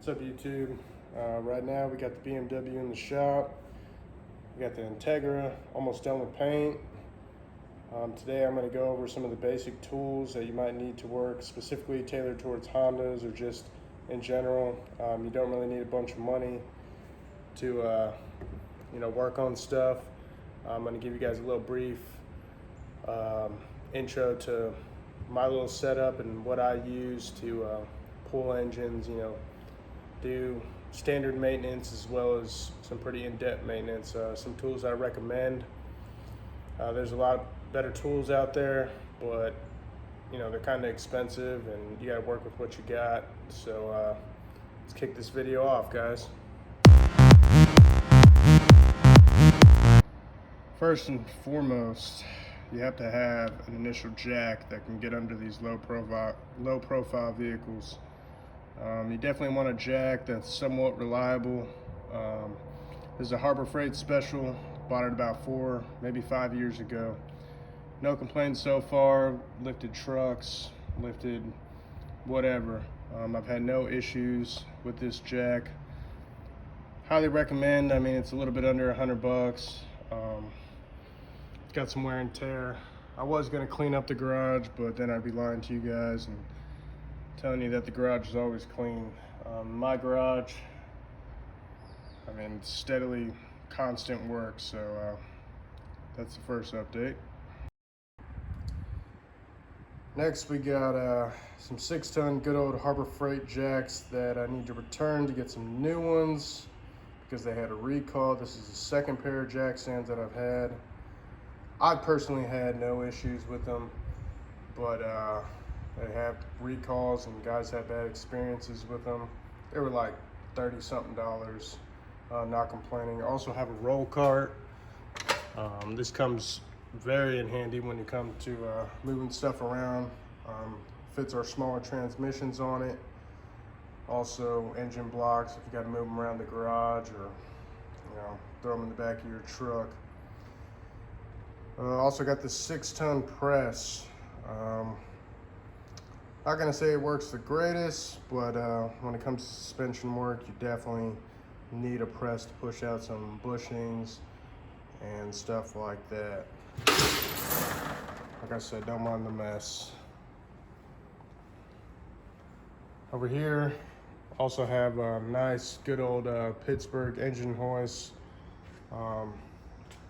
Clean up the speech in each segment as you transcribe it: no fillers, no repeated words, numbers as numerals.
What's up, YouTube? Right now we got the BMW in the shop. We got the Integra almost done with paint. Today I'm going to go over some of the basic tools that you might need to work, specifically tailored towards Hondas or just in general. You don't really need a bunch of money to work on stuff. I'm going to give you guys a little brief intro to my little setup and what I use to pull engines, do standard maintenance as well as some pretty in-depth maintenance. Some tools I recommend. There's a lot better tools out there, but they're kind of expensive and you got to work with what you got. So let's kick this video off, guys. First and foremost, you have to have an initial jack that can get under these low profile vehicles. You definitely want a jack that's somewhat reliable. This is a Harbor Freight special, bought it about 4, maybe 5 years ago. No complaints so far. Lifted trucks, lifted whatever. I've had no issues with this jack. Highly recommend. I mean, it's a little bit under $100. It's got some wear and tear. I was gonna clean up the garage, but then I'd be lying to you guys and telling you that the garage is always clean. My garage, I mean, it's steadily constant work, so that's the first update. Next, we got some 6-ton good old Harbor Freight jacks that I need to return to get some new ones because they had a recall. This is the second pair of jack stands that I've had. I personally had no issues with them, but they have recalls and guys have bad experiences with them. They were like $30-something, not complaining. I also have a roll cart. This comes very in handy when you come to moving stuff around. Fits our smaller transmissions on it. Also engine blocks if you got to move them around the garage or throw them in the back of your truck. Also got the 6-ton press. Not gonna say it works the greatest, but when it comes to suspension work, you definitely need a press to push out some bushings and stuff like that. Like I said, don't mind the mess. Over here, also have a nice, good old Pittsburgh engine hoist.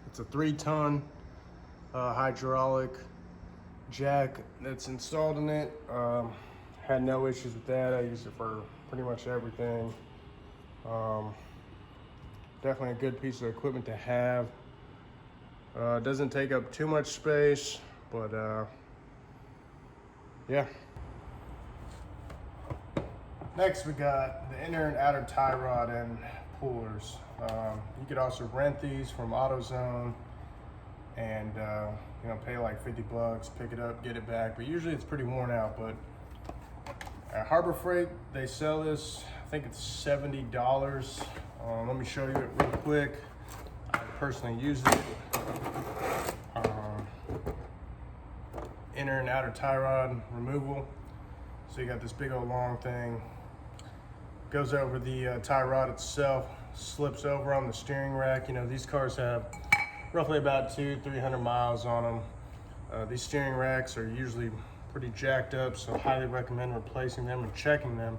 It's a 3-ton hydraulic jack that's installed in it. Had no issues with that. I used it for pretty much everything. Definitely a good piece of equipment to have. Doesn't take up too much space, but yeah. Next, we got the inner and outer tie rod and pullers. You could also rent these from AutoZone and pay like $50, pick it up, get it back. But usually it's pretty worn out. But at Harbor Freight, they sell this. I think it's $70. Let me show you it real quick. I personally used it. Inner and outer tie rod removal. So you got this big old long thing. Goes over the tie rod itself, slips over on the steering rack. These cars have roughly about 200-300 miles on them. These steering racks are usually pretty jacked up, so highly recommend replacing them and checking them.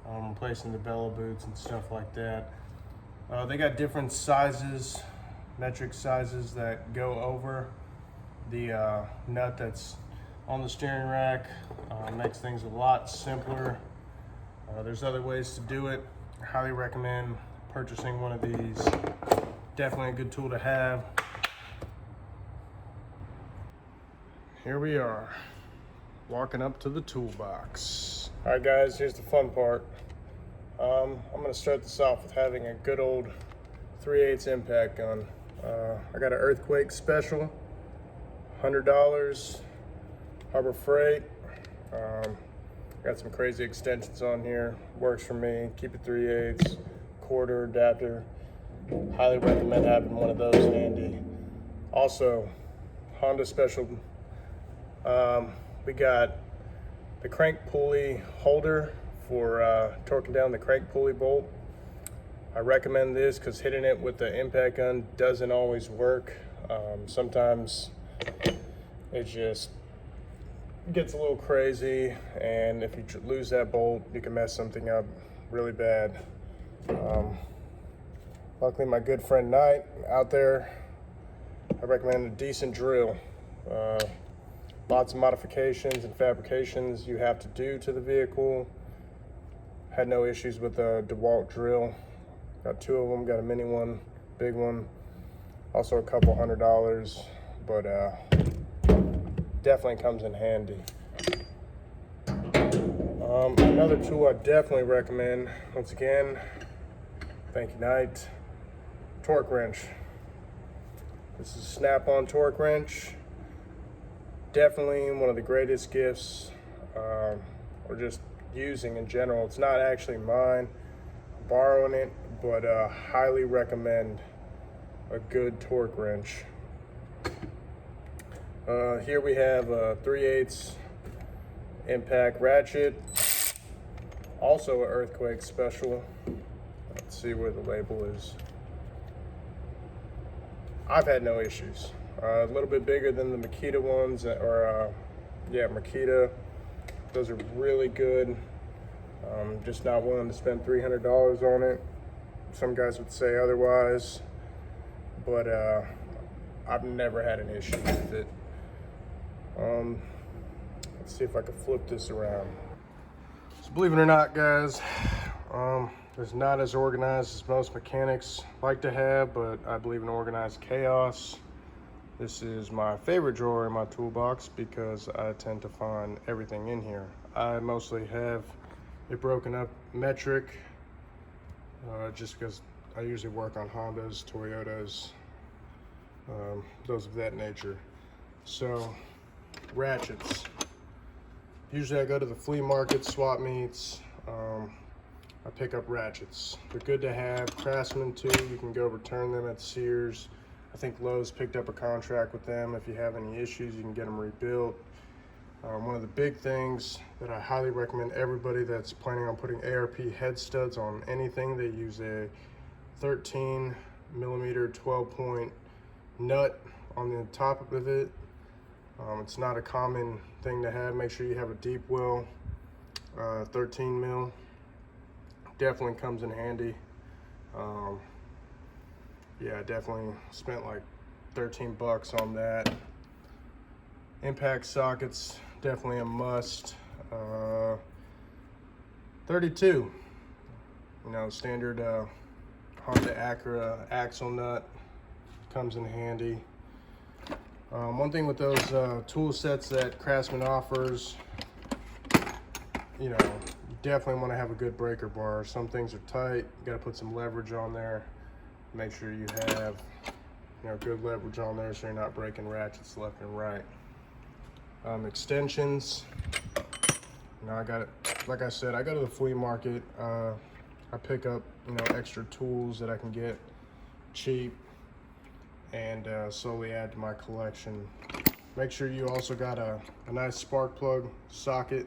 Replacing the bellow boots and stuff like that. They got different sizes, metric sizes that go over the nut that's on the steering rack. Makes things a lot simpler. There's other ways to do it. I highly recommend purchasing one of these. Definitely a good tool to have. Here we are, walking up to the toolbox. All right, guys, here's the fun part. I'm gonna start this off with having a good old 3/8 impact gun. I got an Earthquake special, $100, Harbor Freight. Got some crazy extensions on here. Works for me. Keep it 3/8, quarter adapter. Highly recommend having one of those handy. Also, Honda special. We got the crank pulley holder for torquing down the crank pulley bolt. I recommend this because hitting it with the impact gun doesn't always work. Sometimes it just gets a little crazy, and if you lose that bolt, you can mess something up really bad. Luckily, my good friend Knight out there, I recommend a decent drill. Lots of modifications and fabrications you have to do to the vehicle. Had no issues with the DeWalt drill. Got two of them, got a mini one, big one, also a couple $100, but definitely comes in handy. Another tool I definitely recommend, once again, thank you Knight, torque wrench. This is a snap-on torque wrench. Definitely one of the greatest gifts, or just using in general. It's not actually mine, I'm borrowing it, but highly recommend a good torque wrench. Here we have a 3/8 impact ratchet, also an earthquake special. Let's see where the label is. I've had no issues. A little bit bigger than the Makita ones, or yeah, Makita. Those are really good. Just not willing to spend $300 on it. Some guys would say otherwise, but I've never had an issue with it. Let's see if I can flip this around. So believe it or not, guys, it's not as organized as most mechanics like to have, but I believe in organized chaos. This is my favorite drawer in my toolbox because I tend to find everything in here. I mostly have it broken up metric, just because I usually work on Hondas, Toyotas, those of that nature. So, ratchets. Usually I go to the flea market, swap meets, I pick up ratchets. They're good to have. Craftsman too, you can go return them at Sears. I think Lowe's picked up a contract with them. If you have any issues, you can get them rebuilt. One of the big things that I highly recommend everybody that's planning on putting ARP head studs on anything, they use a 13 millimeter 12-point nut on the top of it. It's not a common thing to have. Make sure you have a deep well, 13 mil. Definitely comes in handy. Yeah, I definitely spent like 13 bucks on that. Impact sockets, definitely a must. 32, standard Honda Acura axle nut comes in handy. One thing with those tool sets that Craftsman offers, you definitely want to have a good breaker bar. Some things are tight, you got to put some leverage on there. Make sure you have good leverage on there so you're not breaking ratchets left and right. Extensions, I got it, like I said, I go to the flea market. I pick up extra tools that I can get cheap and slowly add to my collection. Make sure you also got a nice spark plug socket.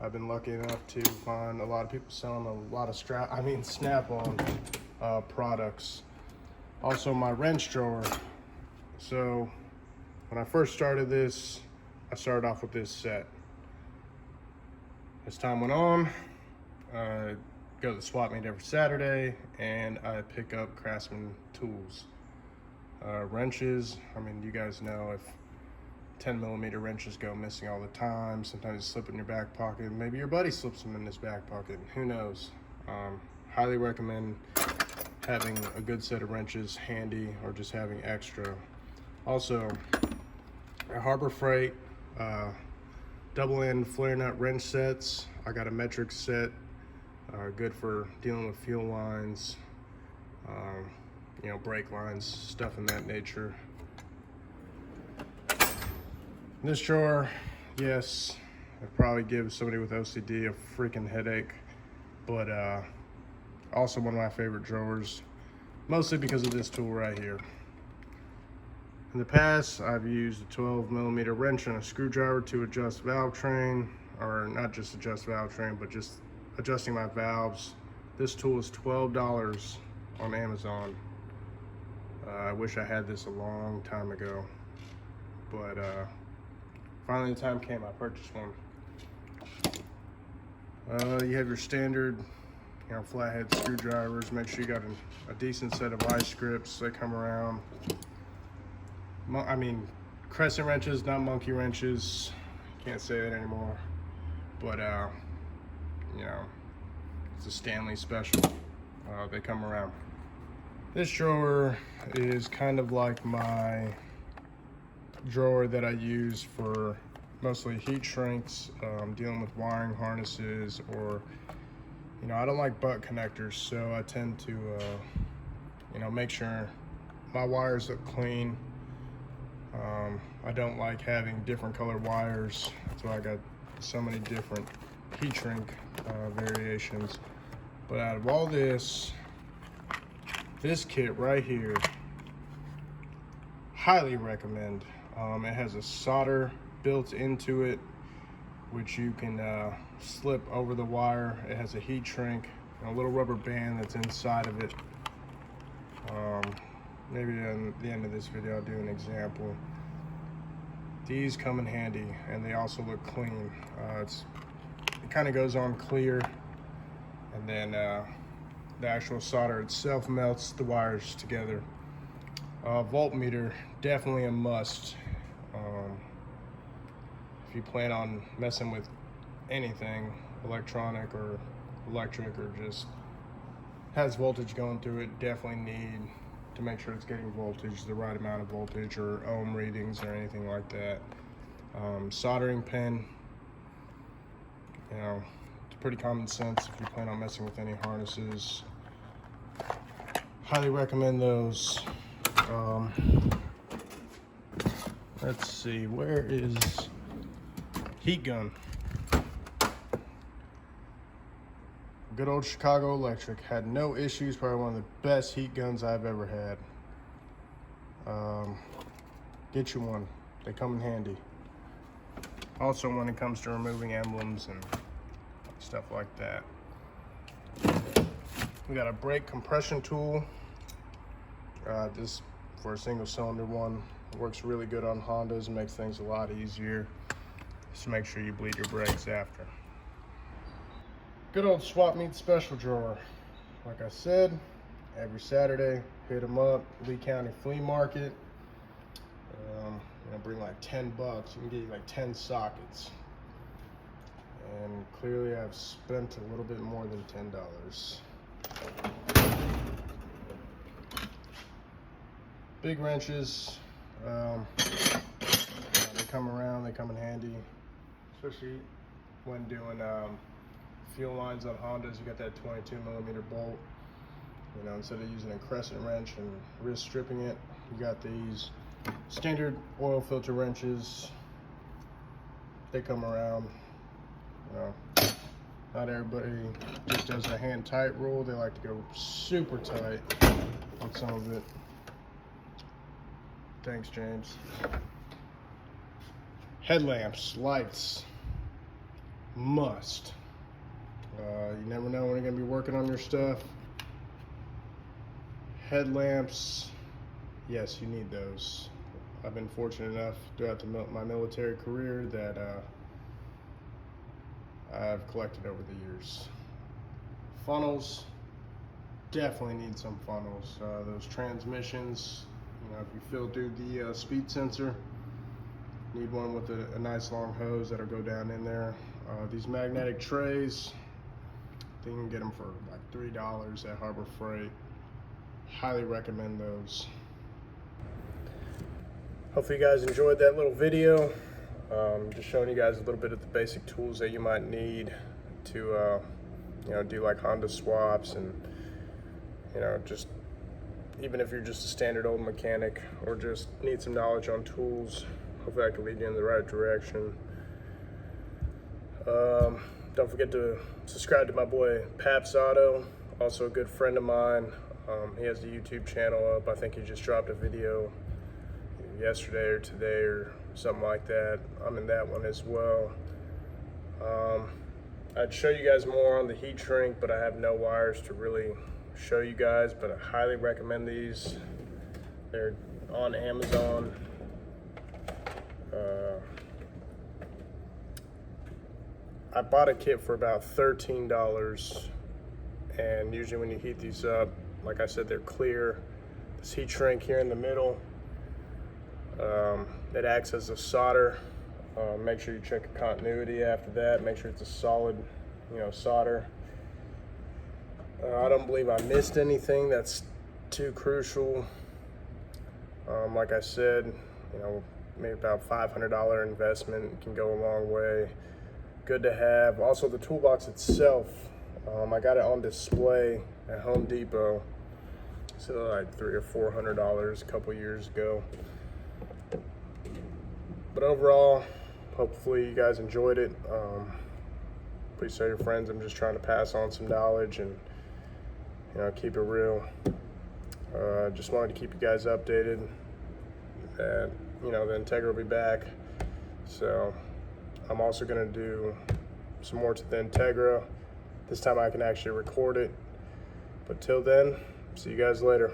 I've been lucky enough to find a lot of people selling a lot of snap-on products. Also my wrench drawer. So when I first started this, I started off with this set. As time went on, I go to the swap meet every Saturday and I pick up Craftsman tools. Wrenches, you guys know if 10 millimeter wrenches go missing all the time. Sometimes you slip in your back pocket. Maybe your buddy slips them in his back pocket. Who knows? Highly recommend having a good set of wrenches handy or just having extra. Also, at Harbor Freight, double end flare nut wrench sets. I got a metric set, good for dealing with fuel lines, brake lines, stuff in that nature. This drawer, yes, I'd probably give somebody with OCD a freaking headache, but also one of my favorite drawers, mostly because of this tool right here. In the past, I've used a 12 millimeter wrench and a screwdriver to adjust valve train, or not just adjust valve train, but just adjusting my valves. This tool is $12 on Amazon. I wish I had this a long time ago, but finally the time came, I purchased one. You have your standard, flathead screwdrivers. Make sure you got a decent set of vice grips. They come around. I mean, crescent wrenches, not monkey wrenches. Can't say that anymore. But it's a Stanley special. They come around. This drawer is kind of like my drawer that I use for mostly heat shrinks, dealing with wiring harnesses, or I don't like butt connectors, so I tend to make sure my wires look clean. I don't like having different colored wires, so I got so many different heat shrink variations. But out of all this kit right here, highly recommend. It has a solder built into it, which you can slip over the wire. It has a heat shrink and a little rubber band that's inside of it. Maybe at the end of this video I'll do an example. These come in handy, and they also look clean. It kind of goes on clear, and then the actual solder itself melts the wires together. Voltmeter, definitely a must. If you plan on messing with anything electronic or electric, or just has voltage going through it, definitely need to make sure it's getting voltage, the right amount of voltage, or ohm readings or anything like that. Soldering pen, it's pretty common sense if you plan on messing with any harnesses. Highly recommend those. Let's see, where is heat gun? Good old Chicago Electric. Had no issues. Probably one of the best heat guns I've ever had. Get you one. They come in handy. Also, when it comes to removing emblems and stuff like that. We got a brake compression tool. This for a single cylinder one. It works really good on Hondas and makes things a lot easier. Just make sure you bleed your brakes after. Good old swap meet special drawer. Like I said, every Saturday, hit them up, Lee County Flea Market. Bring like 10 bucks, you can get you like 10 sockets. And clearly I've spent a little bit more than $10. Big wrenches, they come around, they come in handy, especially when doing fuel lines on Hondas. You got that 22mm bolt. Instead of using a crescent wrench and wrist stripping it, you got these standard oil filter wrenches. They come around. Not everybody just does a hand tight rule. They like to go super tight on some of it. Thanks, James. Headlamps, lights, must. You never know when you're gonna be working on your stuff. Headlamps, yes, you need those. I've been fortunate enough throughout my military career that I've collected over the years. Funnels, definitely need some funnels. Those transmissions, if you fill through the speed sensor, need one with a nice long hose that'll go down in there. These magnetic trays, I think you can get them for like $3 at Harbor Freight. Highly recommend those. Hopefully you guys enjoyed that little video. Just showing you guys a little bit of the basic tools that you might need to do like Honda swaps, and just even if you're just a standard old mechanic or just need some knowledge on tools, hopefully I can lead you in the right direction. Don't forget to subscribe to my boy Paps Auto, also a good friend of mine. He has the YouTube channel up. I think he just dropped a video yesterday or today or something like that. I'm in that one as well. I'd show you guys more on the heat shrink, but I have no wires to really show you guys, but I highly recommend these. They're on Amazon. I bought a kit for about $13, and usually when you heat these up, like I said, they're clear. This heat shrink here in the middle, it acts as a solder. Make sure you check the continuity after that. Make sure it's a solid, solder. I don't believe I missed anything that's too crucial. Like I said, maybe about $500 investment can go a long way. Good to have. Also, the toolbox itself, I got it on display at Home Depot. So like $300 or $400 a couple years ago. But overall, hopefully you guys enjoyed it. Please tell your friends I'm just trying to pass on some knowledge and keep it real. Just wanted to keep you guys updated that the Integra will be back. So I'm also going to do some more to the Integra. This time I can actually record it. But till then, see you guys later.